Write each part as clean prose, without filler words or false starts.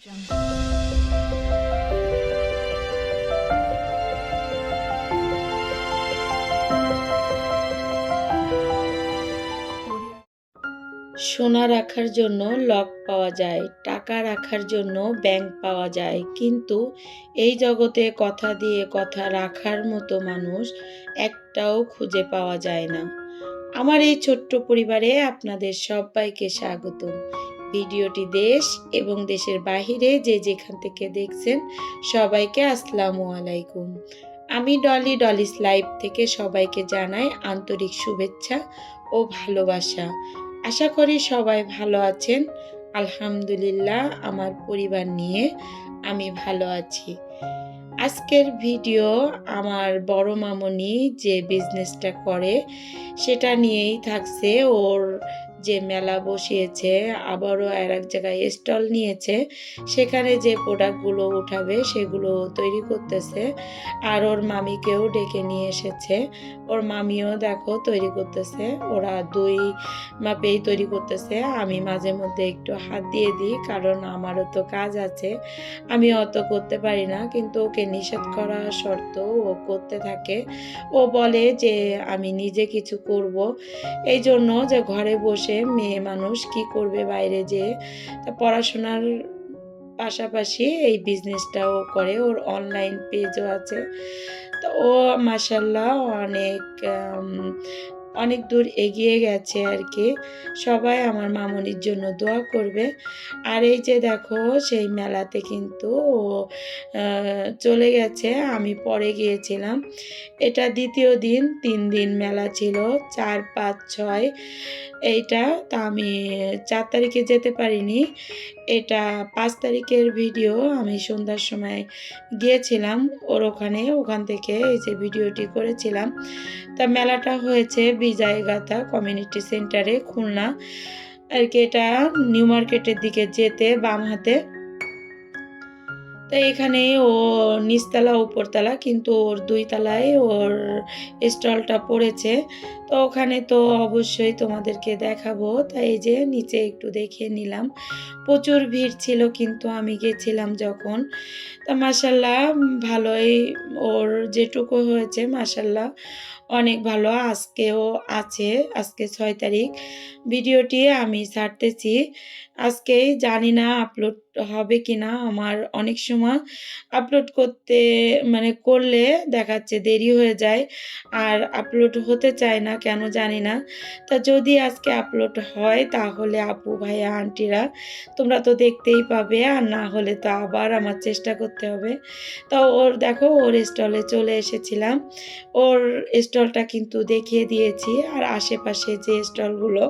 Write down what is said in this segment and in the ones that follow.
সোনা রাখার জন্য লক পাওয়া যায়, টাকা রাখার জন্য ব্যাংক পাওয়া যায়, কিন্তু এই জগতে কথা দিয়ে কথা রাখার মতো মানুষ একটাও খুঁজে পাওয়া যায় না। আমার এই ছোট্ট পরিবারে আপনাদের সবাইকে স্বাগতম। ভিডিওটি দেশ এবং দেশের বাহিরে যে যেখান থেকে দেখছেন সবাইকে আসসালামু আলাইকুম। আমি ডলিস লাইভ থেকে সবাইকে জানাই আন্তরিক শুভেচ্ছা ও ভালোবাসা। আশা করি সবাই ভালো আছেন। আলহামদুলিল্লাহ, আমার পরিবার নিয়ে আমি ভালো আছি। আজকের ভিডিও আমার বড় মামনি যে বিজনেসটা করে সেটা নিয়েই থাকছে। ওর যে মেলা বসিয়েছে, আবারও আর এক জায়গায় স্টল নিয়েছে, সেখানে যে প্রোডাক্টগুলো উঠাবে সেগুলো তৈরি করতেছে। আর ওর মামিকেও ডেকে নিয়ে এসেছে, ওর মামিও দেখো তৈরি করতেছে। ওরা দুই মাপেই তৈরি করতেছে। আমি মাঝে মধ্যে একটু হাত দিয়ে দিই, কারণ আমারও তো কাজ আছে, আমি অত করতে পারি না, কিন্তু ওকে নিষেধ করা সত্ত্বেও ও করতে থাকে। ও বলে যে আমি নিজে কিছু করব, এই জন্য যে ঘরে বসে মেয়ে মানুষ কি করবে বাইরে যেয়ে, তা পড়াশোনার পাশাপাশি এই বিজনেসটাও করে। ওর অনলাইন পেজও আছে। তো ও মাশাআল্লাহ অনেক দূর এগিয়ে গেছে আর কি। সবাই আমার মামনির জন্য দোয়া করবে। আর এই যে দেখো, সেই মেলাতে কিন্তু ও চলে গেছে, আমি পরে গিয়েছিলাম। এটা দ্বিতীয় দিন, 3 দিন মেলা ছিল, 4, 5, 6 এইটা। তা আমি 4 তারিখে যেতে পারিনি। এটা 5 তারিখের ভিডিও। আমি সন্ধ্যার সময় গিয়েছিলাম ওখান থেকে এই যে ভিডিওটি করেছিলাম। তা মেলাটা হয়েছে বিজয়গাথা কমিউনিটি সেন্টারে, খুলনা আর কি। এটা নিউ মার্কেটের দিকে যেতে বাম হাতে। তো এখানে ও নিচতলা উপরতলা, কিন্তু ওর 2 তলায় ওর স্টলটা পড়েছে। তো ওখানে তো অবশ্যই তোমাদেরকে দেখাবো, তাই এই যে নিচে একটু দেখিয়ে নিলাম। প্রচুর ভিড় ছিল কিন্তু আমি গেছিলাম যখন। তা মাশাআল্লাহ ভালোই, ওর যেটুকু হয়েছে মাশাআল্লাহ অনেক ভালো। আজকেও আছে, আজকে 6 তারিখ। ভিডিওটি আমি ছাড়তেছি আজকেই, জানি না আপলোড হবে কিনা। আমার অনেক সময় আপলোড করলে দেখাচ্ছে দেরি হয়ে যায়, আর আপলোড হতে চায় না, কেন জানি না। তা যদি আজকে আপলোড হয় তাহলে আপু ভাইয়া আন্টিরা তোমরা তো দেখতেই পাবে, আর না হলে তো আবার আমার চেষ্টা করতে হবে। তো ওর দেখো, ওর স্টলে চলে এসেছিলাম। ওর স্টলটা কিন্তু দেখিয়ে দিয়েছি, আর আশেপাশে যে স্টলগুলো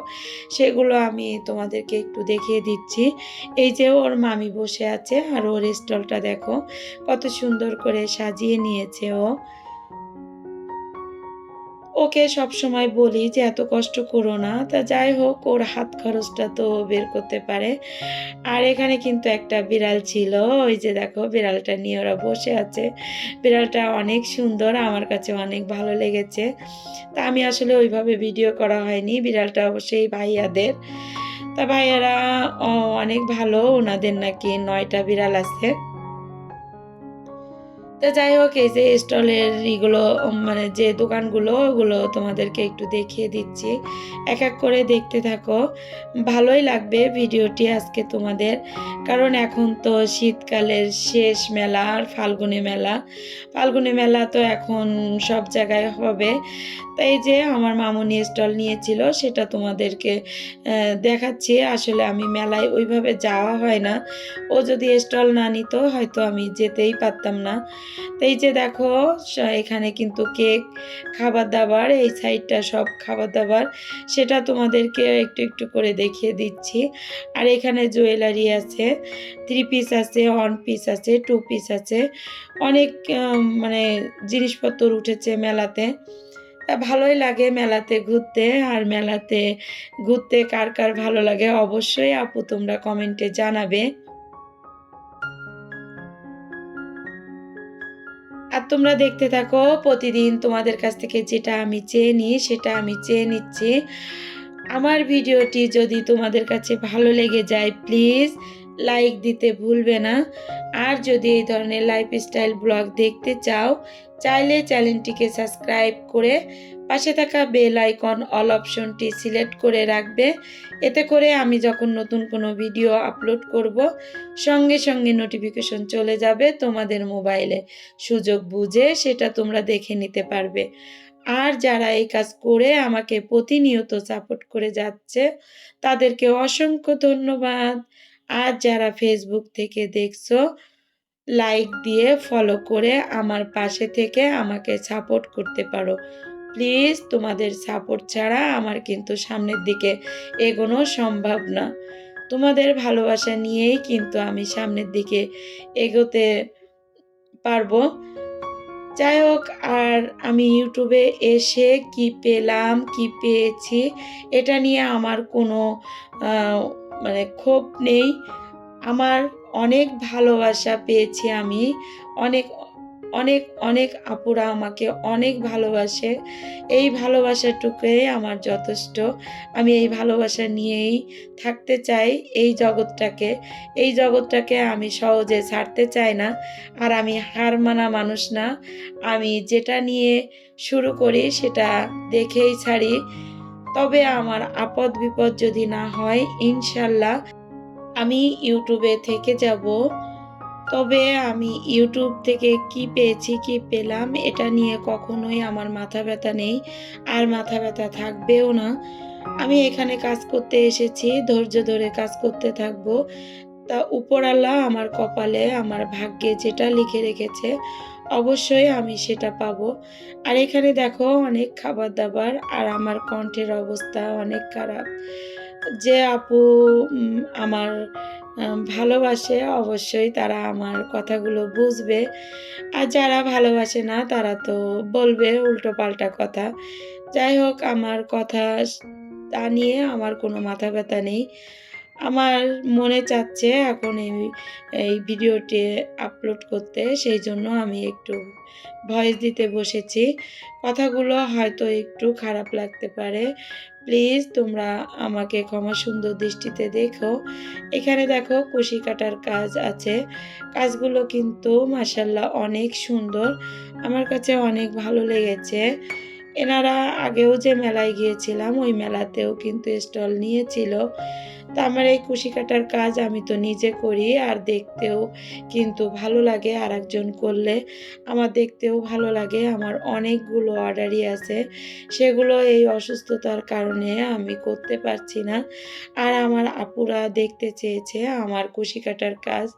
সেগুলো আমি তোমাদেরকে একটু দেখিয়ে দিচ্ছি। এই যে ওর মামি বসে আছে, আর ওর স্টলটা দেখো কত সুন্দর করে সাজিয়ে নিয়েছে ও। ওকে সব সময় বলি যে এত কষ্ট করো না, তা যাই হোক, ওর হাত খরচটা তো বের করতে পারে। আর এখানে কিন্তু একটা বিড়াল ছিল, ওই যে দেখো বিড়ালটা নিয়ে ওরা বসে আছে। বিড়ালটা অনেক সুন্দর, আমার কাছে অনেক ভালো লেগেছে। তা আমি আসলে ওইভাবে ভিডিও করা হয়নি। বিড়ালটা অবশ্যই ভাইয়াদের। তা ভাইয়ারা অনেক ভালো, ওনাদের নাকি 9টা বিড়াল আছে। তো যাই হোক, এই যে স্টলের এগুলো যে দোকানগুলো, ওগুলো তোমাদেরকে একটু দেখিয়ে দিচ্ছি। এক এক করে দেখতে থাকো, ভালোই লাগবে ভিডিওটি আজকে তোমাদের। কারণ এখন তো শীতকালের শেষ মেলা, আর ফাল্গুনি মেলা তো এখন সব জায়গায় হবে। তাই যে আমার মামনি স্টল নিয়েছিল সেটা তোমাদেরকে দেখাচ্ছি। আসলে আমি মেলায় ওইভাবে যাওয়া হয় না, ও যদি স্টল না নিত হয়তো আমি যেতেই পারতাম না। তো এই যে দেখো, এখানে কিন্তু কেক, খাবার দাবার, এই সাইডটা সব খাবার দাবার, সেটা তোমাদেরকে একটু একটু করে দেখিয়ে দিচ্ছি। আর এখানে জুয়েলারি আছে, 3 পিস আছে, 1 পিস আছে, 2 পিস আছে, অনেক জিনিসপত্র উঠেছে মেলাতে। তা ভালোই লাগে মেলাতে ঘুরতে। আর মেলাতে ঘুরতে কার কার ভালো লাগে অবশ্যই আপু তোমরা কমেন্টে জানাবে। আর তোমরা দেখতে থাকো, প্রতিদিন তোমাদের কাছ থেকে যেটা আমি চেয়ে নিই সেটা আমি চেয়ে নিচ্ছি। আমার ভিডিওটি যদি তোমাদের কাছে ভালো লেগে যায় প্লিজ লাইক দিতে ভুলবে না। আর যদি এই ধরনের লাইফস্টাইল ব্লগ দেখতে চাও, চাইলে চ্যানেলটিকে সাবস্ক্রাইব করে পাশে থাকা বেল আইকন অল অপশনটি সিলেক্ট করে রাখবে। এতে করে আমি যখন নতুন কোনো ভিডিও আপলোড করব, সঙ্গে সঙ্গে নোটিফিকেশন চলে যাবে তোমাদের মোবাইলে। সুযোগ বুঝে সেটা তোমরা দেখে নিতে পারবে। আর যারা এই কাজ করে আমাকে প্রতিনিয়ত সাপোর্ট করে যাচ্ছে, তাদেরকে অসংখ্য ধন্যবাদ। আর যারা ফেসবুক থেকে দেখছো, লাইক দিয়ে ফলো করে আমার পাশে থেকে আমাকে সাপোর্ট করতে পারো। প্লিজ, তোমাদের সাপোর্ট ছাড়া আমার কিন্তু সামনের দিকে এগোনো সম্ভব না। তোমাদের ভালোবাসা নিয়েই কিন্তু আমি সামনের দিকে এগোতে পারবো। যাই হোক, আর আমি ইউটিউবে এসে কি পেলাম, কি পেয়েছি, এটা নিয়ে আমার কোনো ক্ষোভ নেই। আমার অনেক ভালোবাসা পেয়েছি আমি। অনেক অনেক অনেক আপুরা আমাকে অনেক ভালোবাসে। এই ভালোবাসাটুকুই আমার যথেষ্ট। আমি এই ভালোবাসা নিয়েই থাকতে চাই এই জগৎটাকে আমি সহজে ছাড়তে চাই না। আর আমি হার মানা মানুষ না। আমি যেটা নিয়ে শুরু করি সেটা দেখেই ছাড়ি। তবে আমার আপদ বিপদ যদি না হয়, ইনশাল্লাহ আমি ইউটিউবে থেকে যাব। তবে আমি ইউটিউব থেকে কি পেয়েছি, কি পেলাম, এটা নিয়ে কখনোই আমার মাথা ব্যথা নেই, আর মাথা ব্যথা থাকবেও না। আমি এখানে কাজ করতে এসেছি, ধৈর্য ধরে কাজ করতে থাকবো। তা উপরওয়ালা আমার কপালে, আমার ভাগ্যে যেটা লিখে রেখেছে, অবশ্যই আমি সেটা পাবো। আর এখানে দেখো অনেক খাবার দাবার, আর আমার কণ্ঠের অবস্থা অনেক খারাপ। যে আপু আমার ভালোবাসে, অবশ্যই তারা আমার কথাগুলো বুঝবে। আর যারা ভালোবাসে না, তারা তো বলবে উল্টো পাল্টা কথা। যাই হোক, আমার কথা তা নিয়ে আমার কোনো মাথা ব্যথা নেই। আমার মনে চাচ্ছে এখন এই ভিডিওটি আপলোড করতে, সেই জন্য আমি একটু ভয়েস দিতে বসেছি। কথাগুলো হয়তো একটু খারাপ লাগতে পারে। প্লিজ তোমরা আমাকে ক্ষমা সুন্দর দৃষ্টিতে দেখো। এখানে দেখো কুশি কাটার কাজ আছে। কাজগুলো কিন্তু মাশাআল্লাহ অনেক সুন্দর। আমার কাছে অনেক ভালো লেগেছে। এনারা আগেও যে মেলায় গিয়েছিলাম, ওই মেলাতেও কিন্তু স্টল নিয়েছিল। তো আমার এই কুশি কাটার কাজ আমি তো নিজে করি, আর দেখতেও কিন্তু ভালো লাগে। আর একজন করলে আমার দেখতেও ভালো লাগে। আমার অনেকগুলো অর্ডারই আছে, সেগুলো এই অসুস্থতার কারণে আমি করতে পারছি না। আর আমার আপুরা দেখতে চেয়েছে আমার কুশি কাটার কাজ,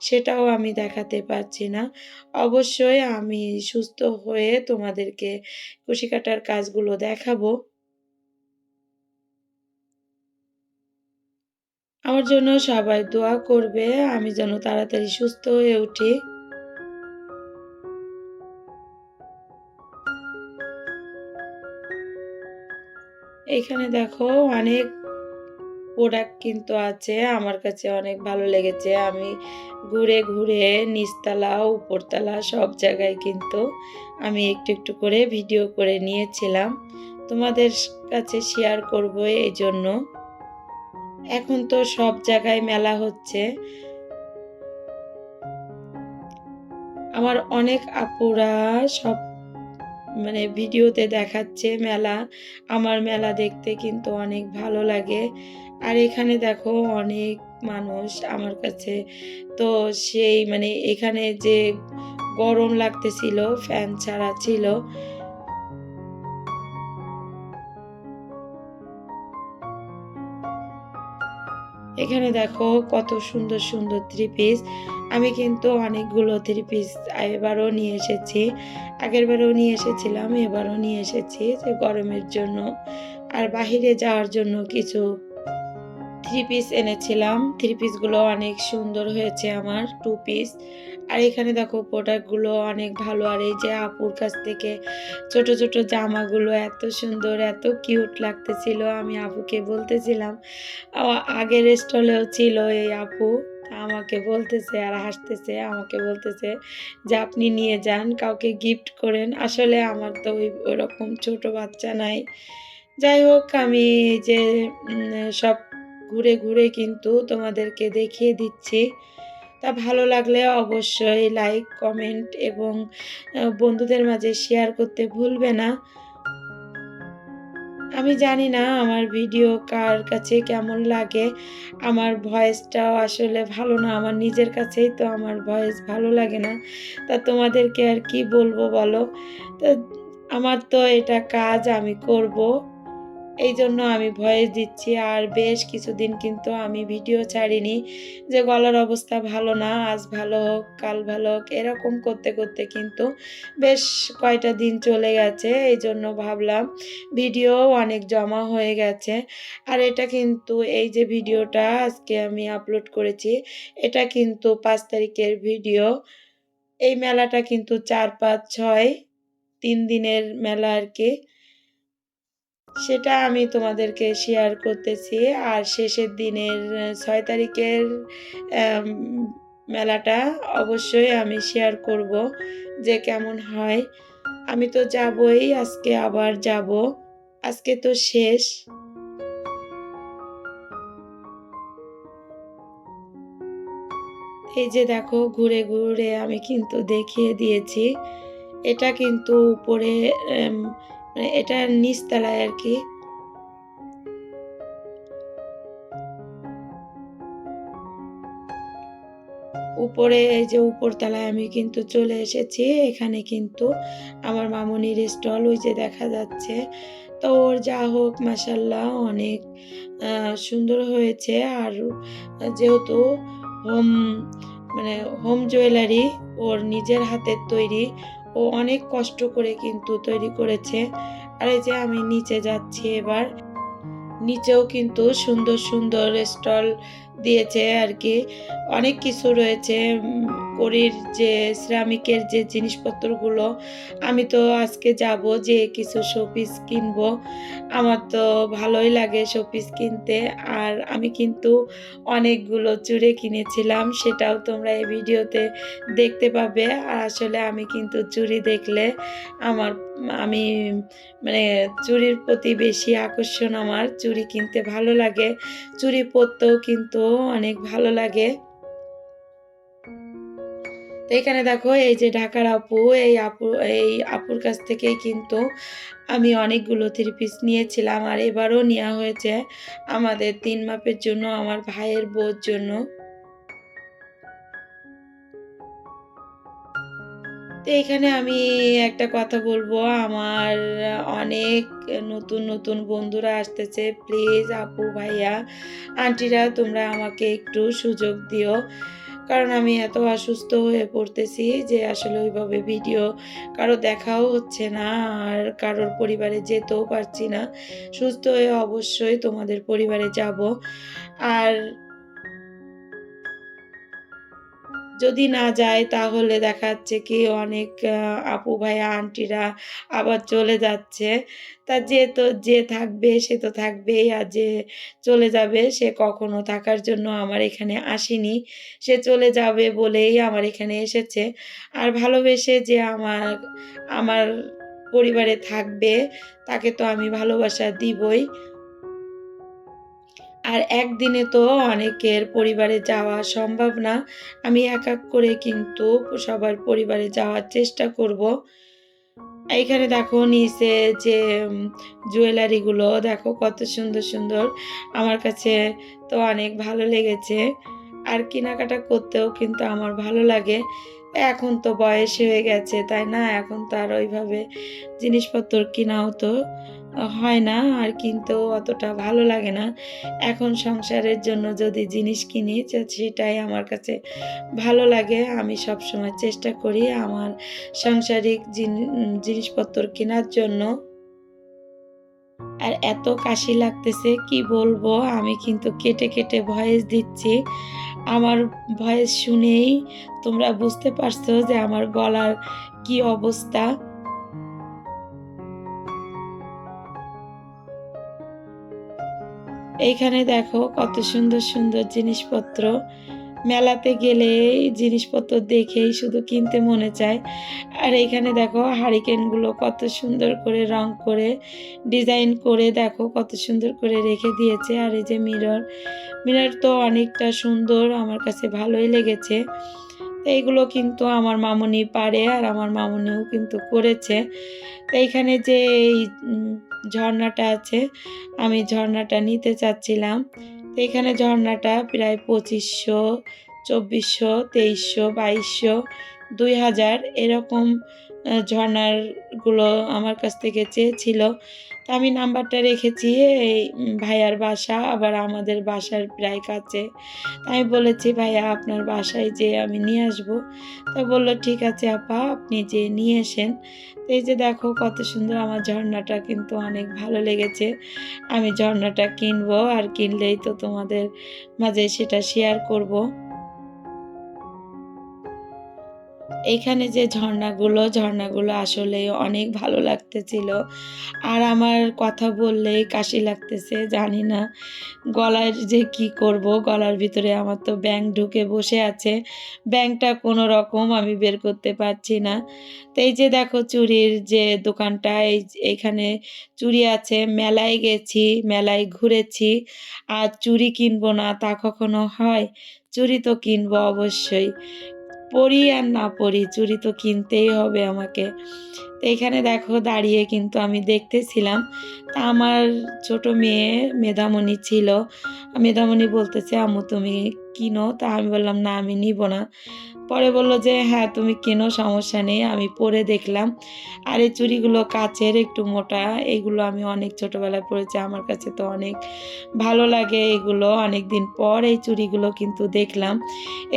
সেটাও আমি দেখাতে পারছি না। অবশ্যই আমি সুস্থ হয়ে তোমাদেরকে কুশি কাটার কাজগুলো দেখাবো। আমার জন্য সবাই দোয়া করবে, আমি যেন তাড়াতাড়ি সুস্থ হয়ে উঠি। এইখানে দেখো অনেক প্রোডাক্ট কিন্তু আছে, আমার কাছে অনেক ভালো লেগেছে। আমি ঘুরে ঘুরে নিচতলা উপরতলা সব জায়গায় কিন্তু আমি একটু একটু করে ভিডিও করে নিয়েছিলাম, তোমাদের কাছে শেয়ার করব এই জন্য। এখন তো সব জায়গায় মেলা হচ্ছে। আমার অনেক আপুরা সব ভিডিওতে দেখাচ্ছে মেলা। আমার মেলা দেখতে কিন্তু অনেক ভালো লাগে। আর এখানে দেখো অনেক মানুষ আমার কাছে, তো সেই এখানে যে গরম লাগতেছিল, ফ্যান ছাড়া ছিল। এখানে দেখো কত সুন্দর সুন্দর থ্রি পিস। আমি কিন্তু অনেকগুলো থ্রি পিস এবারও নিয়ে এসেছি, আগের বারেও নিয়ে এসেছিলাম, এবারও নিয়ে এসেছি যে গরমের জন্য। আর বাহিরে যাওয়ার জন্য কিছু থ্রি পিস এনেছিলাম। থ্রি পিসগুলো অনেক সুন্দর হয়েছে আমার, টু পিস। আর এখানে দেখো প্রোডাক্টগুলো অনেক ভালো। আর এই যে আপুর কাছ থেকে ছোট ছোট জামাগুলো এত সুন্দর, এত কিউট লাগতেছিল। আমি আপুকে বলতেছিলাম, আগের স্টলেও ছিল এই আপু, আমাকে বলতেছে আর হাসতেছে, আমাকে বলতেছে যে আপনি নিয়ে যান, কাউকে গিফট করেন। আসলে আমার তো ওরকম ছোট বাচ্চা নাই। যাই হোক, আমি যে সব ঘুরে ঘুরে কিন্তু তোমাদেরকে দেখিয়ে দিচ্ছি। তা ভালো লাগলে অবশ্যই লাইক, কমেন্ট এবং বন্ধুদের মাঝে শেয়ার করতে ভুলবে না। আমি জানি না আমার ভিডিও কার কাছে কেমন লাগে। আমার ভয়েসটাও আসলে ভালো না। আমার নিজের কাছেই তো আমার ভয়েস ভালো লাগে না। তা তোমাদেরকে আর কি বলবো বলো? তো আমার তো এটা কাজ, আমি করব। এইজন্য আমি ভয়েস দিচ্ছি। আর বেশ কিছুদিন কিন্তু আমি ভিডিও ছাড়িনি। যে গলার অবস্থা ভালো না, আজ ভালো হোক, কাল ভালো হোক, এরকম করতে করতে কিন্তু বেশ কয়টা দিন চলে গেছে। এইজন্য ভাবলাম ভিডিও অনেক জমা হয়ে গেছে। আর এটা কিন্তু এই যে ভিডিওটা আজকে আমি আপলোড করেছি, এটা কিন্তু ৫ তারিখের ভিডিও। এই মেলাটা কিন্তু ৪, ৫, ৬ ৩ দিনের মেলা আরকি। সেটা আমি তোমাদেরকে শেয়ার করতেছি। আর শেষের দিনের ৬ তারিখের অ্যাম মেলাটা অবশ্যই আমি শেয়ার করব যে কেমন হয়। আমি তো যাবই, আজকে আবার যাব। আজকে তো শেষ। এই যে দেখো ঘুরে ঘুরে আমি কিন্তু দেখিয়ে দিয়েছি। এটা কিন্তু উপরে এম মানে এটা নিচতলায় আরকি। উপরে এই যে উপরতলায় আমি কিন্তু চলে এসেছি। এখানে কিন্তু আমার মামুনির স্টল ওই যে দেখা যাচ্ছে। তো ওর যা হোক মাশাআল্লাহ অনেক আ সুন্দর হয়েছে। আর যেহেতু হোম মানে হোম জুয়েলারি ওর নিজের হাতের তৈরি। ও অনেক কষ্ট করে কিন্তু তৈরি করেছে। আর এই যে আমি নিচে যাচ্ছি এবার। নিচেও কিন্তু সুন্দর, সুন্দর স্টল দিয়েছে আরকি। অনেক কিছু রয়েছে কড়ির যে সিরামিকের যে জিনিসপত্রগুলো, আমি তো আজকে যাবো যেয়ে কিছু শোপিস কিনবো। আমার তো ভালোই লাগে শোপিস কিনতে। আর আমি কিন্তু অনেকগুলো চুড়ি কিনেছিলাম, সেটাও তোমরা এই ভিডিওতে দেখতে পাবে। আর আসলে আমি কিন্তু চুড়ি দেখলে আমার আমি মানে চুড়ির প্রতি বেশি আকর্ষণ আমার। চুড়ি কিনতে ভালো লাগে। চুড়ি পরতেও কিন্তু অনেক ভালো লাগে। তো এখানে দেখো এই যে ঢাকার আপু, এই আপুর কাছ থেকেই কিন্তু আমি অনেকগুলো থ্রি পিস নিয়েছিলাম। আর এবারও নেয়া হয়েছে আমাদের ৩ মাপের জন্য, আমার ভাইয়ের বউর জন্য। তো এখানে আমি একটা কথা বলবো, আমার অনেক নতুন, নতুন বন্ধুরা আসতেছে। প্লিজ আপু, ভাইয়া, আন্টিরা তোমরা আমাকে একটু সুযোগ দিও। কারণ আমি এত অসুস্থ হয়ে পড়তেছি যে আসলে ওইভাবে ভিডিও কারো দেখাও হচ্ছে না। আর কারোর পরিবারে যেতেও পারছি না। সুস্থ হয়ে অবশ্যই তোমাদের পরিবারে যাবো। আর যদি না যায় তাহলে দেখা যাচ্ছে কি অনেক আপু ভাইয়া আন্টিরা আবার চলে যাচ্ছে। তা যে থাকবে সে তো থাকবেই। আর যে চলে যাবে সে কখনো থাকার জন্য আমার এখানে আসেনি। সে চলে যাবে বলেই আমার এখানে এসেছে। আর ভালোবেসে যে আমার পরিবারে থাকবে তাকে তো আমি ভালোবাসা দিবই। আর একদিনে তো অনেকের পরিবারে যাওয়া সম্ভব না। আমি এক, এক করে কিন্তু সবার পরিবারে যাওয়ার চেষ্টা করব। এইখানে দেখো নিচে যে জুয়েলারিগুলো দেখো কত সুন্দর, সুন্দর। আমার কাছে তো অনেক ভালো লেগেছে। আর কেনাকাটা করতেও কিন্তু আমার ভালো লাগে। এখন তো বয়স হয়ে গেছে, তাই না? এখন তো আর ওইভাবে জিনিসপত্র কিনাও তো হয় না। আর কিনতেও অতটা ভালো লাগে না। এখন সংসারের জন্য যদি জিনিস কিনি সেটাই আমার কাছে ভালো লাগে। আমি সবসময় চেষ্টা করি আমার সাংসারিক জিনিসপত্র কেনার জন্য। আর এত কাশি লাগতেছে কি বলবো, আমি কিন্তু কেটে, কেটে ভয়েস দিচ্ছি। আমার ভয়েস শুনেই তোমরা বুঝতে পারছো যে আমার গলার কি অবস্থা। এইখানে দেখো কত সুন্দর, সুন্দর জিনিসপত্র। মেলাতে গেলে জিনিসপত্র দেখেই শুধু কিনতে মনে চায়। আর এইখানে দেখো হারিকেনগুলো কত সুন্দর করে রং করে ডিজাইন করে দেখো কত সুন্দর করে রেখে দিয়েছে। আর এই যে মিরর তো অনেকটা সুন্দর, আমার কাছে ভালোই লেগেছে। তো এইগুলো কিন্তু আমার মামুনি পারে, আর আমার মামুনিও কিন্তু করেছে। তো এইখানে যে এই ঝর্ণাটা আছে, আমি ঝর্ণাটা নিতে চাচ্ছিলাম। তো এখানে ঝর্ণাটা প্রায় 2500, 2400, 2300, 2200, 2000 এরকম ঝর্ণারগুলো আমার কাছ থেকে চেয়েছিল। তো আমি নাম্বারটা রেখেছি এই ভাইয়ার বাসা আবার আমাদের বাসার প্রায় কাছে। আমি বলেছি ভাইয়া আপনার বাসায় যেয়ে আমি নিয়ে আসবো। তা বলল ঠিক আছে আপা, আপনি যেয়ে নিয়ে এসেন। তো এই যে দেখো কত সুন্দর, আমার ঝর্ণাটা কিন্তু অনেক ভালো লেগেছে। আমি ঝর্ণাটা কিনবো, আর কিনলেই তো তোমাদের মাঝে সেটা শেয়ার করব। এইখানে যে ঝর্ণাগুলো আসলে অনেক ভালো লাগতেছিল। আর আমার কথা বললেই কাশি লাগতেছে, জানি না গলার যে কি করব। গলার ভিতরে আমার তো ব্যাঙ ঢুকে বসে আছে, ব্যাঙটা কোনো রকম আমি বের করতে পারছি না। তো এই যে দেখো চুড়ির যে দোকানটা, এইখানে চুড়ি আছে। মেলায় গেছি, মেলায় ঘুরেছি, আর চুড়ি কিনবো না তা কখনো হয়? চুড়ি তো কিনবো অবশ্যই, পরি আর না পরি চুড়ি তো কিনতেই হবে আমাকে। তো এখানে দেখো দাঁড়িয়ে কিন্তু আমি দেখতেছিলাম। তা আমার ছোট মেয়ে মেধামণি ছিল, মেধামণি বলতেছে আম্মু তুমি কিনো। তা আমি বললাম না আমি নিব না। পরে বলল যে হ্যাঁ তুমি কেনো, সমস্যা নেই। আমি পরে দেখলাম, আর এই চুড়িগুলো কাচের, একটু মোটা। এইগুলো আমি অনেক ছোটোবেলায় পরেছি, আমার কাছে তো অনেক ভালো লাগে এগুলো। অনেক দিন পর এই চুড়িগুলো কিন্তু দেখলাম,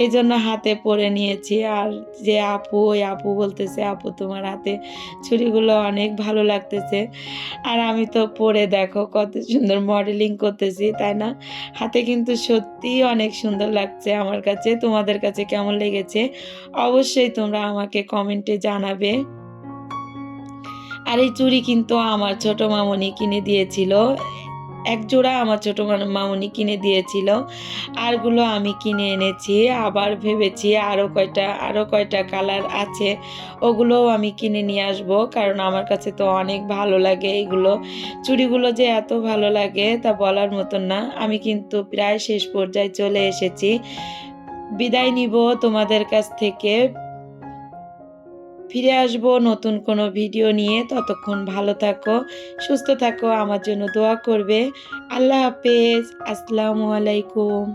এই জন্য হাতে পরে নিয়েছি। আর যে আপু, ওই আপু বলতেছে আপু তোমার হাতে চুড়িগুলো অনেক ভালো লাগতেছে। আর আমি তো পরে দেখো কত সুন্দর মডেলিং করতেছি, তাই না? হাতে কিন্তু সত্যিই অনেক সুন্দর লাগছে আমার কাছে। তোমাদের কাছে কেমন লেগেছে অবশ্যই তোমরা আমাকে কমেন্টে জানাবে। আর এই চুড়ি কিন্তু আমার ছোট মামুনি কিনে দিয়েছিল। এক জোড়া আমার ছোট মামুনি কিনে দিয়েছিল, আরগুলো আমি কিনে এনেছি। আবার ভেবেছি আরও কয়টা কালার আছে, ওগুলোও আমি কিনে নিয়ে আসবো, কারণ আমার কাছে তো অনেক ভালো লাগে এগুলো। চুড়িগুলো যে এত ভালো লাগে তা বলার মতন না। আমি কিন্তু প্রায় শেষ পর্যায়ে চলে এসেছি, বিদায় নিব তোমাদের কাছ থেকে। ফিরে আসবো নতুন কোনো ভিডিও নিয়ে। ততক্ষণ ভালো থাকো, সুস্থ থাকো, আমার জন্য দোয়া করবে। আল্লাহ হাফেজ, আসসালামু আলাইকুম।